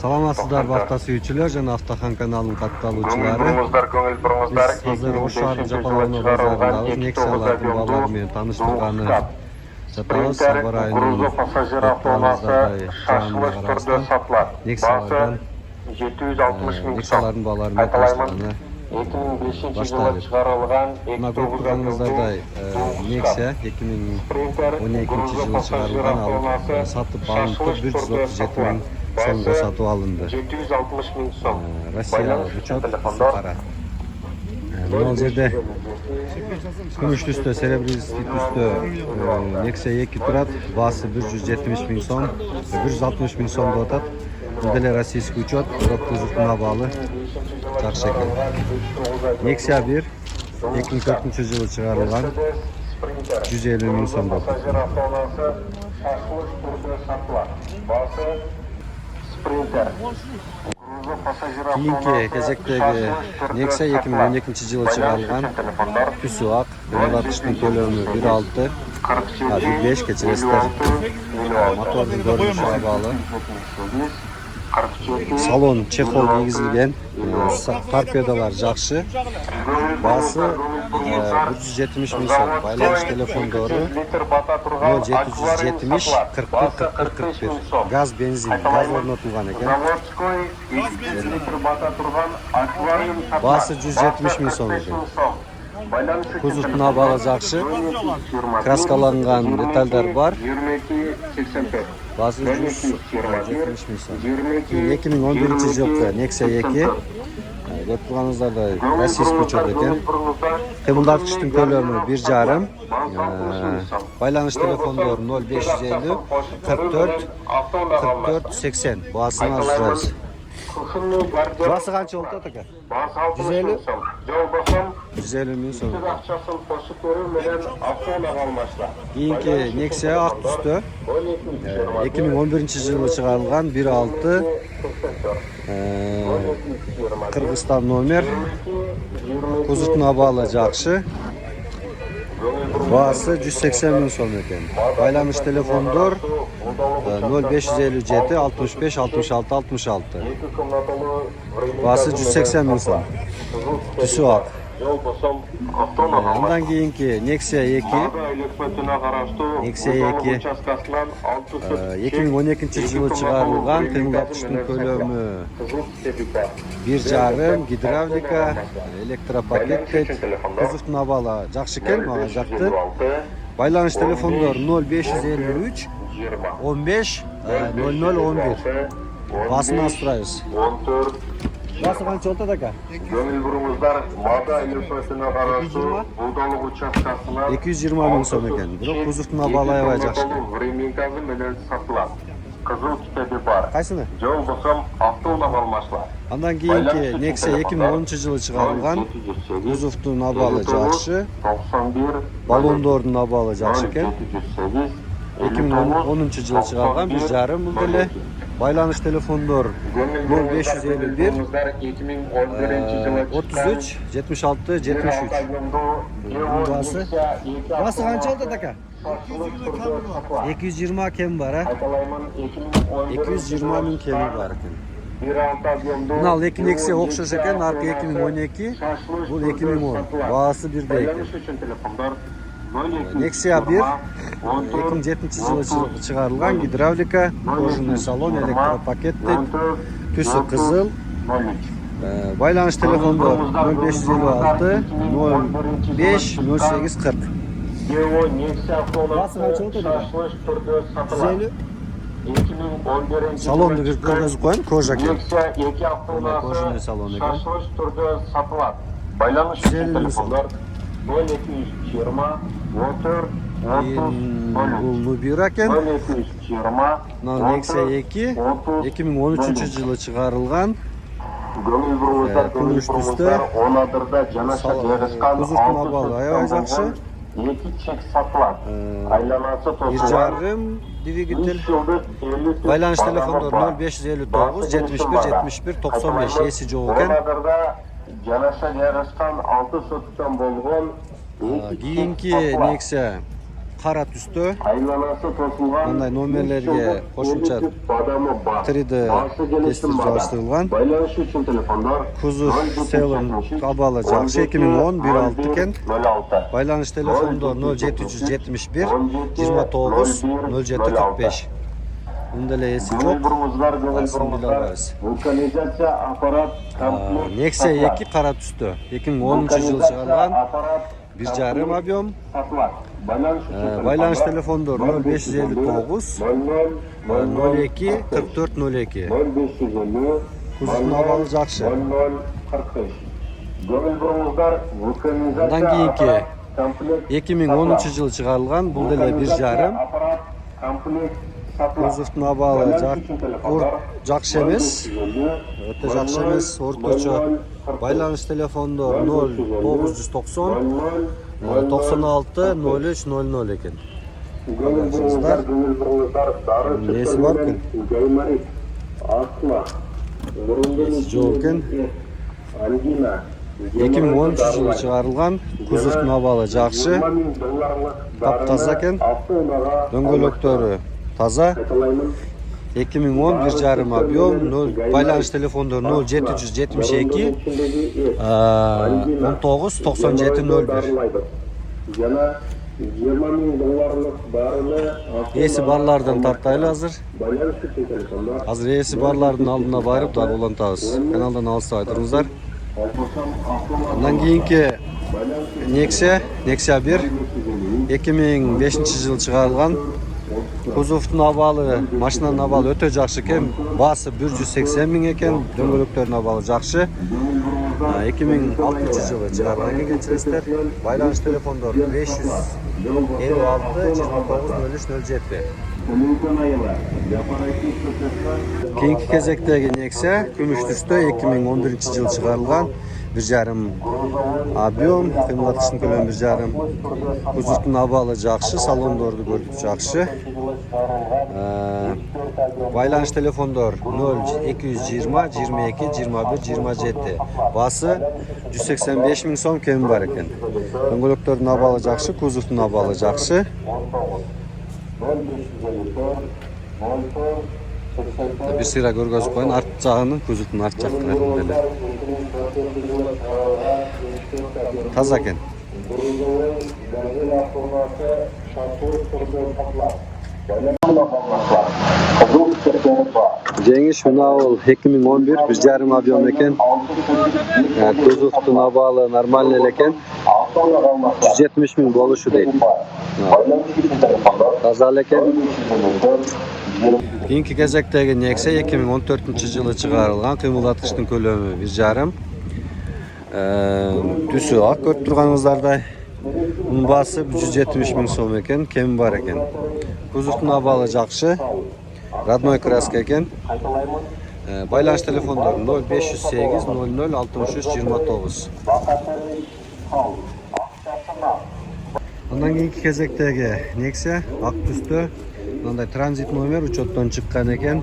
Саламатсыздар бакта сүйүүчүлөр жана Автохан каналынын катталуучулары. Биз азыр Ош шаардын Жапалоно базарындабыз. Нексиялардын баалары менен тааныштырганы жатабыз. Сабыр айынын Нексиялардын баалары менен тааныштырганы башталды. Мына көрүп турганыңыздардай Nexia 2012 жылы чыгарылган, ал сатып алынып 137 миң сомго сатып алынды. 760 миң сом. Россия учет кара. Мына жерде күмүш түстө, серебристый түстө Nexia 2 турат. Баасы 170 миң сом, 160 миң сом деп атат. Бул деле российский учет, бирок кузовуна баалы жакшы экен. Nexia 1 2004 жылы чыгарылган, 150 миң сом деп атат. Кийинки кезектеги Nexia 2012 жылы чыгарылган, түсү ак, ылдатыштын көлөмү 1.6, 1.5 кечиресиздер. Мотордун көрүнүшүнө баалы. Салон чехол кийгизилген, торпедалар жакшы. Баасы 170 миң сом. Байланыш телефондору 0770 41 41 41. Газ, бензин, газ орнотулган экен. Баасы 170 миң сом экен. Кузовдун абалы жакшы. Краскаланган детальдар бар. Баасы 170 миң сом. 2011 жылкы Nexia 2 деп турганыңыздардай российский учет экен. Кыймылдаткычтын көлөмү 1.5. Байланыш телефондору 0550 44 44 80. Баасына сурайбыз. Баасы канча болуп атат ака? 150 миң сом. Кийинки Nexia ак түстө 2011 жылы чыгарылган, 1.6, Кыргызстан номер. Кузовдун абалы жакшы. Баасы 180 миң сом экен. Байланыш телефондор 0557 65 66 66. Баасы 180 миң сом. Түсү ак. Андан кийинки Nexia 2 2012 жылы чыгарылган, кыймылдаткычтын көлөмү 1.5, гидравлика, электропакет. Кузовдун абалы жакшы экен, мага жакты. Байланыш телефондор 0553 15 0011. Баасына сурайбыз. Баасы канча болот ака? Көңүл буруңуздар, Мада электросуна караштуу Булдалык участкасына 220 миң сом экен. Бирок кузовдун абалы аябай жакшы. Временкасы менен сатылат. Кызыл китеби бар. Кайсыны? Жол босом автоунам алмашлар. Андан кийинки Nexia 2010 жылы чыгарылган, кузовдун абалы жакшы. 91 Баллондордун абалы жакшы экен. 2010 жылы чыгарылган, 1.5 бул деле. Байланыш телефондор 0551 33 76 73. Баасы канча болот ака? 220 кем бар, а? 220 миң кеми бар экен. Мына ал эки Nexia окшош экен, аркы 2012, бул 2010. Баасы бирдей экен. Nexia 1 2007 жылы чыгарылган, гидравлика, кожаный салон, электропакет, түсү кызыл. Байланыш телефондор 0556 05 08 40. Баасы канча болот ака? 150. Салонду көргөзүп коеюн, кожа экен. Кожаный салон экен. Байланыш телефондор 0220 Бул Nubira экен. Мына Nexia 2 2013 жылы чыгарылган. Күмүш түстө. Кузовдун абалы аябай жакшы. 2 чек сатылат. Айланасы 1.5 двигатель. Байланыш телефондор 0559 71 71 95. Эси жок экен. Жанаша жарышкан 6 соттон болгон Кийинки Nexia qara tusda. Aylanası to'silgan. Bunday nomerlarga qo'shimcha 3D testib joylashtirilgan. Байланыш uchun telefonlar Kuzov Salon Kabala Jakşı 2010 1.6 ekan. 06. Байланыш telefonda 0771 29 0745. Bunda esi yok. Aslında bilamiz. Vulkanizatsiya aparat Nexia 2 qara tusda. 2010 yıl chiqarilgan. 1.5 объем. Байланыш telefonda 0559 02 44 02. 0550 Kuzovning ahvoli yaxshi. 0045. Gönül burumuzlar vulkanizatsiya Bundan keyingi komplekt 2010 yıl chiqarilgan. Bu da 1.5. aparat komplekt Kuzovning ahvoli yaxshi emas. O'ta yaxshi emas, o'rtacha. Байланыш telefonda 0990 96 03 00 ekan. Nesi var ki? Nesi yok ekan? 2013 yılı çıkarılgan Kuzovning ahvoli yaxshi. Taptaza ekan. Döngölöktörü taza. 2010 1.5 объем, байланыш telefonda 0772 19 97 01. Yana 20.000 dollarlık barını Esi barlardan tartaylı hazır. байланыш uchun telefonlar Hazır esi barlardan aldığına barıp da olantağız. Kanaldan alsa aydınızlar. Ondan keyinki Nexia 1 2005 yıl çıkarılgan. Kuzovning ahvoli, mashinanın ahvoli o'ta yaxshi ekan. Basi 180 ming ekan, döngölöktörning ahvoli yaxshi. 2006 yılı chiqarilgan gençler. Байланыш telefonda 556 29 03 07. Keyingi kezekdagi Nexia kumush tusda 2011 yılı chiqarilgan. 1.5 объем, qiymatlash ko'lami 1.5. Kuzovning ahvoli yaxshi, salondorni ko'rib yaxshi. Байланыш telefonda 0220 22 21 27. Bası 185 ming so'm kemi bor ekan. Döngölöktörning ahvoli yaxshi, kuzovning ahvoli yaxshi. Bir sıra görgözüp koyun, art jağının kuzovning art jaqlarında. Taza ekan. Cengiz Hünavul 2011 1.5 объем ekan. Kuzovning ahvoli normal ekan. 170 ming bo'lishi deydi. Taza ekan. Keyingi kezekdagi Nexia 2014 yılı çıkarılgan, qiymatlatıshning ko'lami 1.5. Tüsü ak ko'rib turganingizlarday. Bunun bası 170 ming so'm ekan, kemi bor ekan. Kuzovning ahvoli yaxshi. Radnoy kraska ekan. Байланыш telefonda 0508 00 63 29. Ondan keyingi kezekdagi Nexia ak tusda. Bunday transit nomer uchotdan chiqqan ekan.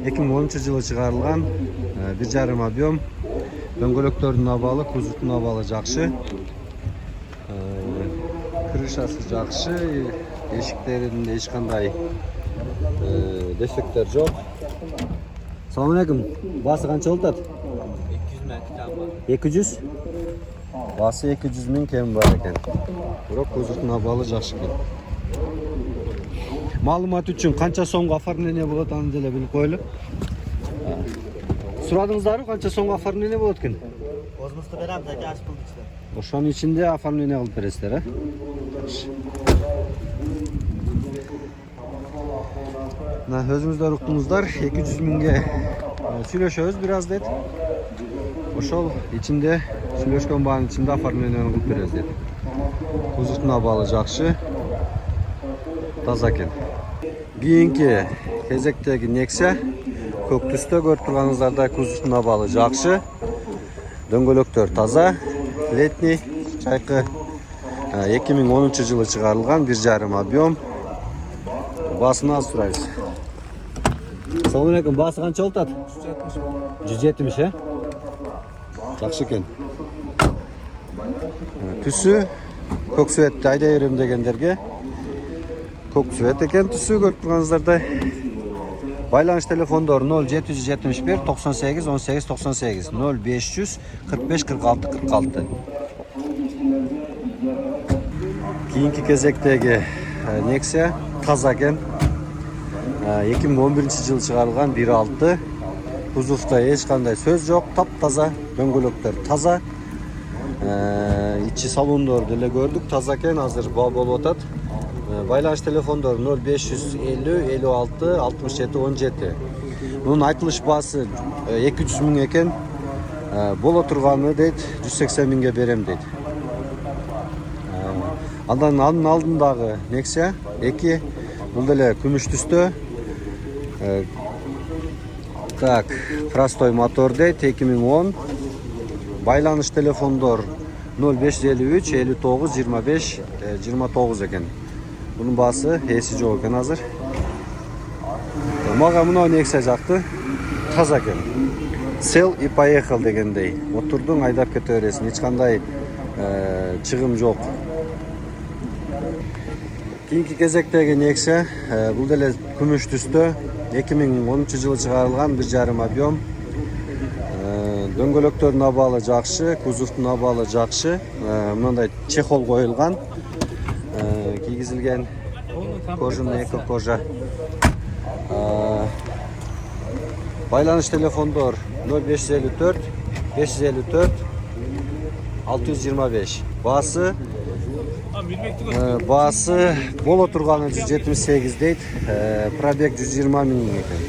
2010 yılı chiqarilgan. 1.5 объем. Döngölöktörning ahvoli, kuzovning ahvoli yaxshi. Krishasi yaxshi. Eshiklarida hech qanday defektlar yo'q. Assalomu alaykum. Basi qancha o'tadi? 200 ming. 200? Basi 200 ming kemi bor ekan. Biroq kuzovning ahvoli yaxshi ekan. Ma'lumot uchun qancha so'mga оформление bo'ladi, anjala bilib qo'yinglar. So'radingizlar-ku qancha so'mga оформление bo'ladi ekan? O'zimizda beramiz aka, ash pul ichida. O'shaning ichida оформление qilib berasizlar, ha? Mana o'zimizlar uqdingizlar, 200 mingga сөйлөшөбүз biraz dedi. O'shol ichinde сөйлөшкөн багын ichinde оформление qilib berasiz dedi. Kuzovning ahvoli yaxshi. Taza ekan. Keyingi kezekdagi Nexia ko'k tusda ko'rib turganingizlarda kuzovning ahvoli yaxshi. Döngölöktör taza, letniy, chayqi 2010 yılı chiqarilgan 1.5 объем. Basını az so'raymiz. Assalomu alaykum. Basi qancha o'tadi? 170 he? Yaxshi ekan. Tusi ko'k suvetda haydayverim deganlarga көк цвет екен түсі көріп тұрғаныңыздардай. Байланыш телефондары 0771 98 18 98 0500 45 46 46. Keyingi кезектегі Nexia таза екен. 2011 жылы шығарылған 1.6. Кузовта ешқандай сөз жоқ, тап-таза, дөңгелектер таза. Içi salonları деле көрдік, таза екен, азыр бау болып отат. Байланыш телефондары 0550 56 67 17. Bunun айтылыш басы 200 мың екен. Бола тұрғаны дейді, 180 мыңға берем дейді. Андан алдындағы Nexia 2, бұл деле күміш түсті. Так, простой мотор дейді, 2010. Байланыш телефондар 0553 59 25 29 екен. Bunun bası hesi жоқ екен азыр. Мага мынау Nexia жақты, таза екен. Сел и поехал дегендей. Мотордың айдап кете бересің, ешқандай чыгым жоқ. Кейінгі кезектегі Nexia, бұл деле күміш түсті. 2013 жылы шығарылған 1.5 объем. Дөңгөлөктөрдүн абалы жакшы, кузовдун абалы жакшы. Мындай чехол коюлган. Кийгизилген кожаный эко кожа. Байланыш телефондор 0554 554 625. Басы боло турганы 178 дейт. Пробег 120 миң экен.